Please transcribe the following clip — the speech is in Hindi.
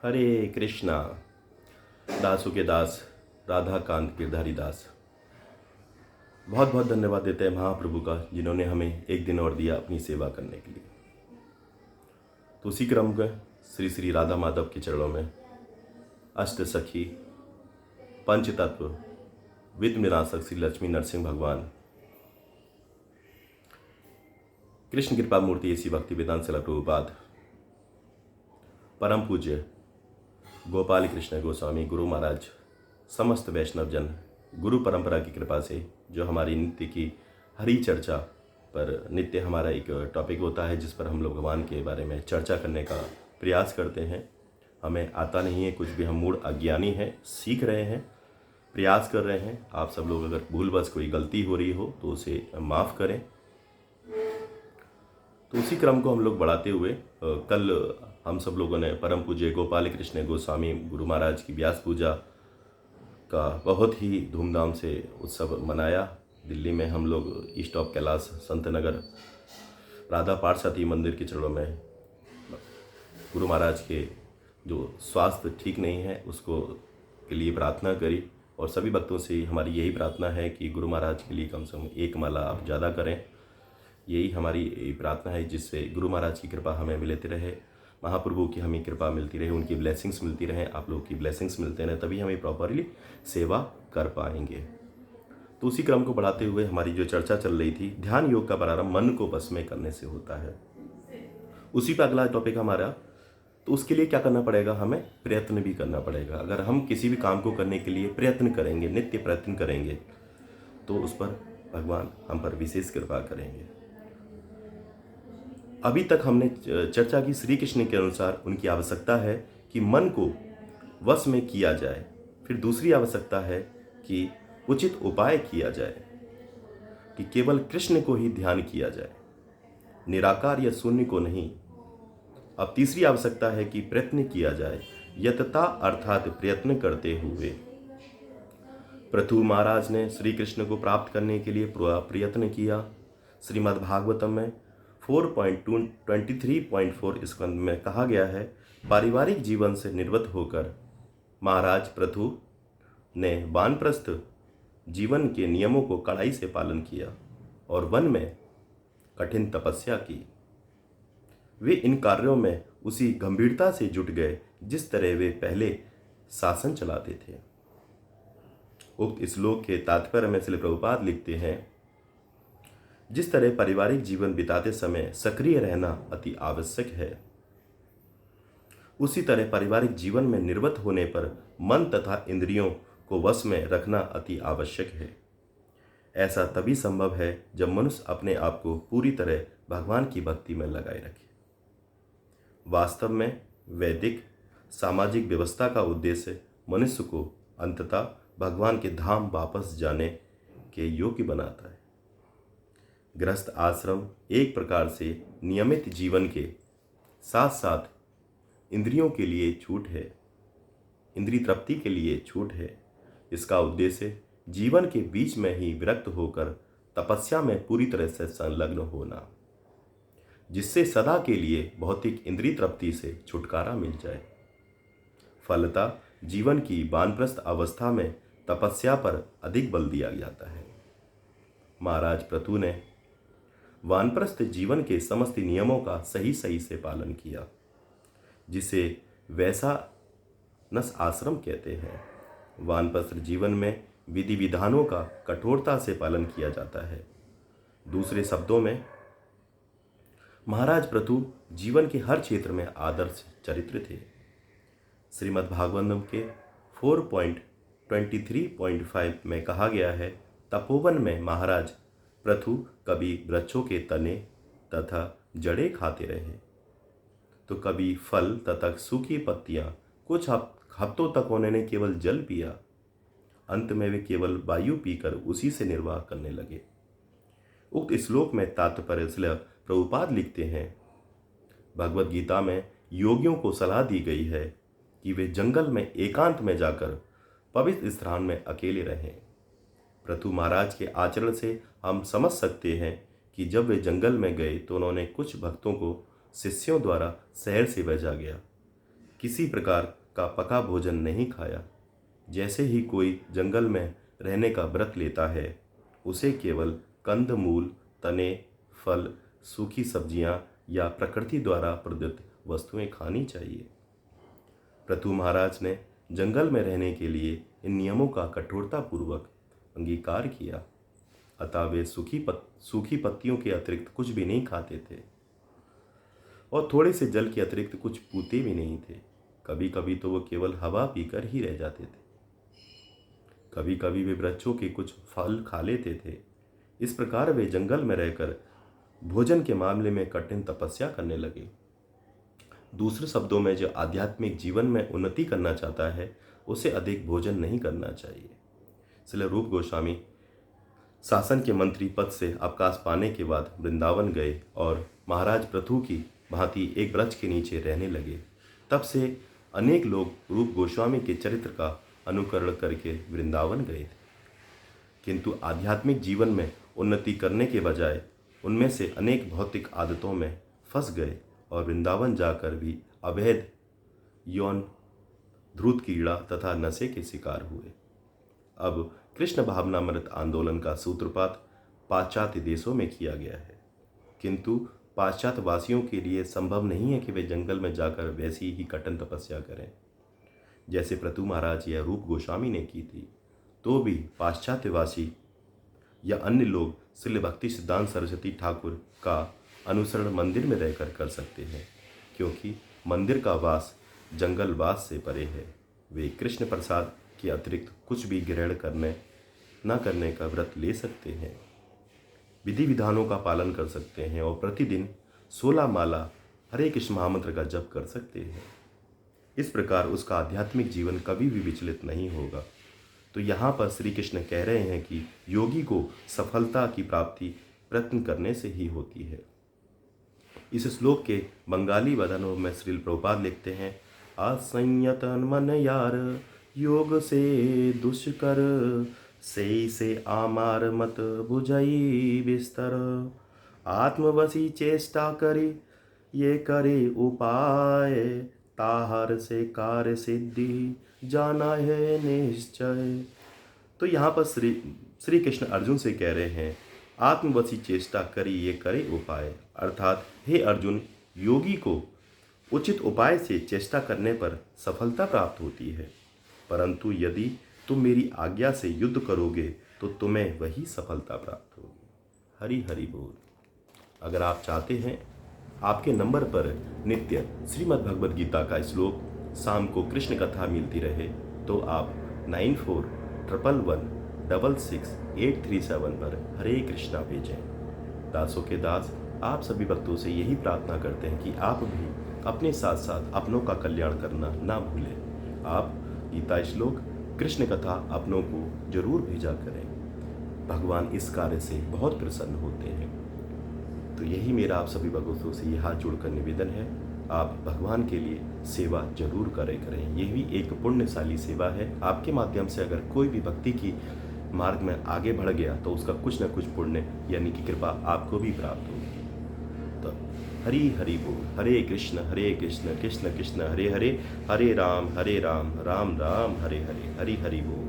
हरे कृष्णा। दासों के दास राधा कांत गिरधारी दास। बहुत बहुत धन्यवाद देते हैं महाप्रभु का, जिन्होंने हमें एक दिन और दिया अपनी सेवा करने के लिए। तो उसी क्रम में श्री श्री राधा माधव के चरणों में अष्ट सखी पंच तत्व विद्य विनाशक श्री लक्ष्मी नरसिंह भगवान, कृष्ण कृपा मूर्ति ऐसी भक्ति वेदांत सला प्रभुपाद, परम पूज्य गोपाल कृष्ण गोस्वामी गुरु महाराज, समस्त वैष्णव जन गुरु परंपरा की कृपा से जो हमारी नित्य की हरि चर्चा पर नित्य हमारा एक टॉपिक होता है, जिस पर हम लोग भगवान के बारे में चर्चा करने का प्रयास करते हैं। हमें आता नहीं है कुछ भी, हम मूढ़ अज्ञानी हैं, सीख रहे हैं, प्रयास कर रहे हैं। आप सब लोग अगर भूलवश कोई गलती हो रही हो तो उसे माफ़ करें। तो उसी क्रम को हम लोग बढ़ाते हुए कल हम सब लोगों ने परम पूज्य गोपाल कृष्ण गोस्वामी गुरु महाराज की व्यास पूजा का बहुत ही धूमधाम से उत्सव मनाया। दिल्ली में हम लोग ईस्ट ऑफ कैलाश संत नगर राधा पाठशाती मंदिर के चरणों में गुरु महाराज के जो स्वास्थ्य ठीक नहीं है उसको के लिए प्रार्थना करी, और सभी भक्तों से हमारी यही प्रार्थना है कि गुरु महाराज के लिए कम से कम एक माला आप ज़्यादा करें। यही हमारी प्रार्थना है, जिससे गुरु महाराज की कृपा हमें मिलती रहे, महाप्रभु की हमें कृपा मिलती रहे, उनकी ब्लेसिंग्स मिलती रहे, आप लोगों की ब्लेसिंग्स मिलते रहे, तभी हमें प्रॉपरली सेवा कर पाएंगे। तो उसी क्रम को बढ़ाते हुए हमारी जो चर्चा चल रही थी, ध्यान योग का प्रारंभ मन को बस में करने से होता है। उसी पर अगला टॉपिक हमारा, तो उसके लिए क्या करना पड़ेगा, हमें प्रयत्न भी करना पड़ेगा। अगर हम किसी भी काम को करने के लिए प्रयत्न करेंगे, नित्य प्रयत्न करेंगे, तो उस पर भगवान हम पर विशेष कृपा करेंगे। अभी तक हमने चर्चा की श्री कृष्ण के अनुसार उनकी आवश्यकता है कि मन को वश में किया जाए। फिर दूसरी आवश्यकता है कि उचित उपाय किया जाए, कि केवल कृष्ण को ही ध्यान किया जाए, निराकार या शून्य को नहीं। अब तीसरी आवश्यकता है कि प्रयत्न किया जाए, यतता अर्थात प्रयत्न करते हुए। पृथु महाराज ने श्री कृष्ण को प्राप्त करने के लिए प्रयत्न किया। श्रीमद् भागवतम में 4.23.4 स्कंद में कहा गया है, पारिवारिक जीवन से निवृत्त होकर महाराज पृथु ने वानप्रस्थ जीवन के नियमों को कड़ाई से पालन किया और वन में कठिन तपस्या की। वे इन कार्यों में उसी गंभीरता से जुट गए जिस तरह वे पहले शासन चलाते थे। उक्त श्लोक के तात्पर्य में श्रील प्रभुपाद लिखते हैं, जिस तरह पारिवारिक जीवन बिताते समय सक्रिय रहना अति आवश्यक है, उसी तरह पारिवारिक जीवन में निवृत्त होने पर मन तथा इंद्रियों को वश में रखना अति आवश्यक है। ऐसा तभी संभव है जब मनुष्य अपने आप को पूरी तरह भगवान की भक्ति में लगाए रखे। वास्तव में वैदिक सामाजिक व्यवस्था का उद्देश्य मनुष्य को अंततः भगवान के धाम वापस जाने के योग्य बनाता है। गृहस्थ आश्रम एक प्रकार से नियमित जीवन के साथ साथ इंद्रियों के लिए छूट है, इंद्रिय तृप्ति के लिए छूट है। इसका उद्देश्य जीवन के बीच में ही विरक्त होकर तपस्या में पूरी तरह से संलग्न होना, जिससे सदा के लिए भौतिक इंद्रिय तृप्ति से छुटकारा मिल जाए। फलतः जीवन की वानप्रस्थ अवस्था में तपस्या पर अधिक बल दिया जाता है। महाराज पृथु ने वानप्रस्थ जीवन के समस्त नियमों का सही से पालन किया, जिसे वैशानस आश्रम कहते हैं। वानप्रस्थ जीवन में विधि विधानों का कठोरता से पालन किया जाता है। दूसरे शब्दों में महाराज पृथु जीवन के हर क्षेत्र में आदर्श चरित्र थे। श्रीमद् भागवतम के 4.23.5 में कहा गया है, तपोवन में महाराज पृथु कभी वृक्षों के तने तथा जड़ें खाते रहे, तो कभी फल तथा सूखी पत्तियां। कुछ हफ्तों तक उन्होंने केवल जल पिया। अंत में वे केवल वायु पीकर उसी से निर्वाह करने लगे। उक्त श्लोक में तात्पर्य प्रभुपाद लिखते हैं, भगवद गीता में योगियों को सलाह दी गई है कि वे जंगल में एकांत में जाकर पवित्र स्थान में अकेले रहें। पृथु महाराज के आचरण से हम समझ सकते हैं कि जब वे जंगल में गए तो उन्होंने कुछ भक्तों को शिष्यों द्वारा शहर से भेजा गया। किसी प्रकार का पका भोजन नहीं खाया। जैसे ही कोई जंगल में रहने का व्रत लेता है, उसे केवल कंद मूल, तने, फल, सूखी सब्जियां या प्रकृति द्वारा प्रदत्त वस्तुएं खानी चाहिए। पृथु महाराज ने जंगल में रहने के लिए इन नियमों का कठोरतापूर्वक अंगीकार किया, अतः वे सूखी पत्तियों के अतिरिक्त कुछ भी नहीं खाते थे और थोड़े से जल के अतिरिक्त कुछ पीते भी नहीं थे। कभी कभी तो वो केवल हवा पीकर ही रह जाते थे। कभी कभी वे वृक्षों के कुछ फल खा लेते थे। इस प्रकार वे जंगल में रहकर भोजन के मामले में कठिन तपस्या करने लगे। दूसरे शब्दों में, जो आध्यात्मिक जीवन में उन्नति करना चाहता है, उसे अधिक भोजन नहीं करना चाहिए। इसलिए रूप गोस्वामी शासन के मंत्री पद से अवकाश पाने के बाद वृंदावन गए और महाराज पृथु की भांति एक वृक्ष के नीचे रहने लगे। तब से अनेक लोग रूप गोस्वामी के चरित्र का अनुकरण करके वृंदावन गए थे, किंतु आध्यात्मिक जीवन में उन्नति करने के बजाय उनमें से अनेक भौतिक आदतों में फंस गए और वृंदावन जाकर भी अवैध यौन, ध्रुत क्रीड़ा तथा नशे के शिकार हुए। अब कृष्ण भावनामृत आंदोलन का सूत्रपात पाश्चात्य देशों में किया गया है, किंतु पाश्चात्य वासियों के लिए संभव नहीं है कि वे जंगल में जाकर वैसी ही कठिन तपस्या करें जैसे पृथु महाराज या रूप गोस्वामी ने की थी। तो भी पाश्चात्यवासी या अन्य लोग श्रील भक्ति सिद्धांत सरस्वती ठाकुर का अनुसरण मंदिर में रहकर कर सकते हैं, क्योंकि मंदिर का वास जंगल वास से परे है। वे कृष्ण प्रसाद के अतिरिक्त कुछ भी ग्रहण न करने का व्रत ले सकते हैं, विधि विधानों का पालन कर सकते हैं और प्रतिदिन 16 माला हरे कृष्ण महामंत्र का जप कर सकते हैं। इस प्रकार उसका आध्यात्मिक जीवन कभी भी विचलित नहीं होगा। तो यहाँ पर श्री कृष्ण कह रहे हैं कि योगी को सफलता की प्राप्ति प्रयत्न करने से ही होती है। इस श्लोक के बंगाली बदनों में श्रील प्रभुपाद लिखते हैं, असंयतन मन यार योग से दुष्कर से आमार मत बुझई बिस्तर आत्मवशी चेष्टा करे ये करे उपाय ताहर से कार्य सिद्धि जाना है निश्चय। तो यहाँ पर श्री कृष्ण अर्जुन से कह रहे हैं, आत्मवशी चेष्टा करी ये करे उपाय, अर्थात हे अर्जुन, योगी को उचित उपाय से चेष्टा करने पर सफलता प्राप्त होती है, परंतु यदि तुम मेरी आज्ञा से युद्ध करोगे तो तुम्हें वही सफलता प्राप्त होगी। हरि हरि बोल। अगर आप चाहते हैं आपके नंबर पर नित्य श्रीमद् भगवद गीता का श्लोक शाम को कृष्ण कथा मिलती रहे, तो आप 9411166837 पर हरे कृष्णा भेजें। दासों के दास आप सभी भक्तों से यही प्रार्थना करते हैं कि आप भी अपने साथ साथ अपनों का कल्याण करना ना भूलें। आप गीता श्लोक, कृष्ण कथा अपनों को जरूर भेजा करें। भगवान इस कार्य से बहुत प्रसन्न होते हैं। तो यही मेरा आप सभी भक्तों से यह हाथ जोड़कर निवेदन है, आप भगवान के लिए सेवा जरूर करें। यह भी एक पुण्यशाली सेवा है। आपके माध्यम से अगर कोई भी भक्ति की मार्ग में आगे बढ़ गया तो उसका कुछ न कुछ पुण्य यानी कि कृपा आपको भी प्राप्त होगी। तो हरि हरि बोल। हरे कृष्ण कृष्ण कृष्ण हरे हरे, हरे राम राम राम हरे हरे, हरि हरि बोल।